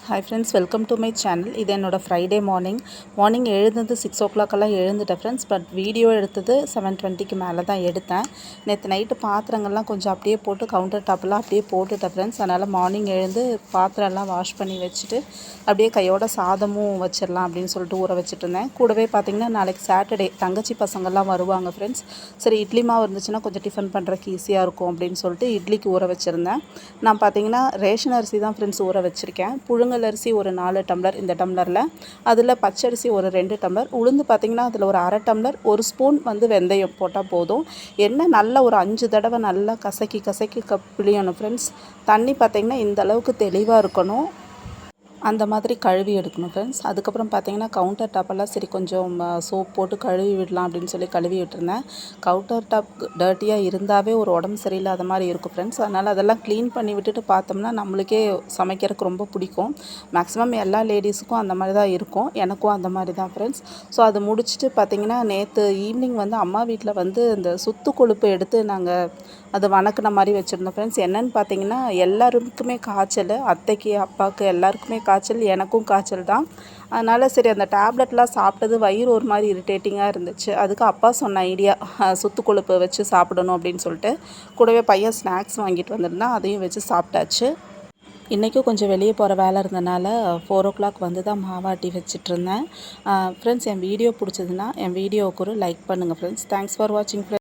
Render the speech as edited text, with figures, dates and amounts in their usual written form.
Hi friends, welcome to my channel. இது என்னோடய Friday morning எழுந்தது 6 o'clock எழுந்துட்டேன் ஃப்ரெண்ட்ஸ். பட் வீடியோ எடுத்தது 7:20க்கு மேலே தான் எடுத்தேன். நேற்று நைட்டு பாத்திரங்கள்லாம் கொஞ்சம் அப்படியே போட்டு கவுண்டர் டாப்லாம் அப்படியே போட்டுட்டேன் ஃப்ரெண்ட்ஸ். அதனால் மார்னிங் எழுந்து பாத்திரம்லாம் வாஷ் பண்ணி வச்சுட்டு அப்படியே கையோட சாதமும் வச்சிடலாம் அப்படின்னு சொல்லிட்டு ஊற வச்சுட்டு இருந்தேன். கூடவே பார்த்திங்கன்னா நாளைக்கு சாட்டர்டே தங்கச்சி பசங்கள்லாம் வருவாங்க ஃப்ரெண்ட்ஸ். சரி, இட்லி மாவு இருந்துச்சுன்னா கொஞ்சம் டிஃபன் பண்ணுறதுக்கு ஈஸியாக இருக்கும் அப்படின்னு சொல்லிட்டு இட்லிக்கு ஊற வச்சுருந்தேன். நான் பார்த்திங்கன்னா ரேஷன் அரிசி தான் ஃப்ரெண்ட்ஸ் ஊற வச்சுருக்கேன். அரிசி ஒரு 4 டம்ளர் இந்த டம்ளரில், அதில் பச்சரிசி ஒரு 2 டம்ளர், உளுந்து பார்த்திங்கன்னா அதில் ஒரு அரை டம்ளர், 1 ஸ்பூன் வெந்தயம் போட்டால் போதும். எண்ணெய் நல்லா ஒரு 5 தடவை நல்லா கசக்கி பிழியணும் ஃப்ரெண்ட்ஸ். தண்ணி பார்த்திங்கன்னா இந்த அளவுக்கு தெளிவாக இருக்கணும். அந்த மாதிரி கழுவி எடுக்கணும் ஃப்ரெண்ட்ஸ். அதுக்கப்புறம் பார்த்திங்கன்னா கவுண்டர் டாப்பெல்லாம் சரி கொஞ்சம் சோப் போட்டு கழுவி விடலாம் அப்படின்னு சொல்லி கழுவி விட்டுருந்தேன். கவுண்டர் டாப் டர்ட்டியாக இருந்தாவே ஒரு உடம்பு சரியில்லாத மாதிரி இருக்கும் ஃப்ரெண்ட்ஸ். அதனால் அதெல்லாம் க்ளீன் பண்ணி விட்டுட்டு பார்த்தோம்னா நம்மளுக்கே சமைக்கிறதுக்கு ரொம்ப பிடிக்கும். மேக்ஸிமம் எல்லா லேடிஸுக்கும் அந்த மாதிரி தான் இருக்கும், எனக்கும் அந்த மாதிரி தான் ஃப்ரெண்ட்ஸ். ஸோ அது முடிச்சுட்டு பார்த்திங்கன்னா நேற்று ஈவினிங் அம்மா வீட்டில் இந்த சுத்து கொழுப்பு எடுத்து நாங்கள் அது வணக்கின மாதிரி வச்சுருந்தோம் ஃப்ரெண்ட்ஸ். என்னென்னு பார்த்தீங்கன்னா எல்லாருக்குமே காய்ச்சல், அத்தைக்கு அப்பாவுக்கு எல்லாருக்குமே காய்ச்சல், எனக்கும் காய்ச்சல் தான். அதனால் சரி அந்த டேப்லெட்லாம் சாப்பிட்டது வயிறு ஒரு மாதிரி இரிட்டேட்டிங்காக இருந்துச்சு. அதுக்கு அப்பா சொன்ன ஐடியா சுத்து கொழுப்பு வச்சு சாப்பிடணும் அப்படின்னு சொல்லிட்டு கூடவே பையன் ஸ்நாக்ஸ் வாங்கிட்டு வந்திருந்தான், அதையும் வச்சு சாப்பிட்டாச்சு. இன்றைக்கும் கொஞ்சம் வெளியே போகிற வேலை இருந்தனால 4 o'clock தான் மாவாட்டி வச்சிட்ருந்தேன் ஃப்ரெண்ட்ஸ். என் வீடியோ பிடிச்சதுன்னா என் வீடியோவுக்கு ஒரு லைக் பண்ணுங்கள் ஃப்ரெண்ட்ஸ். தேங்க்ஸ் ஃபார் வாட்சிங் ஃப்ரெண்ட்ஸ்.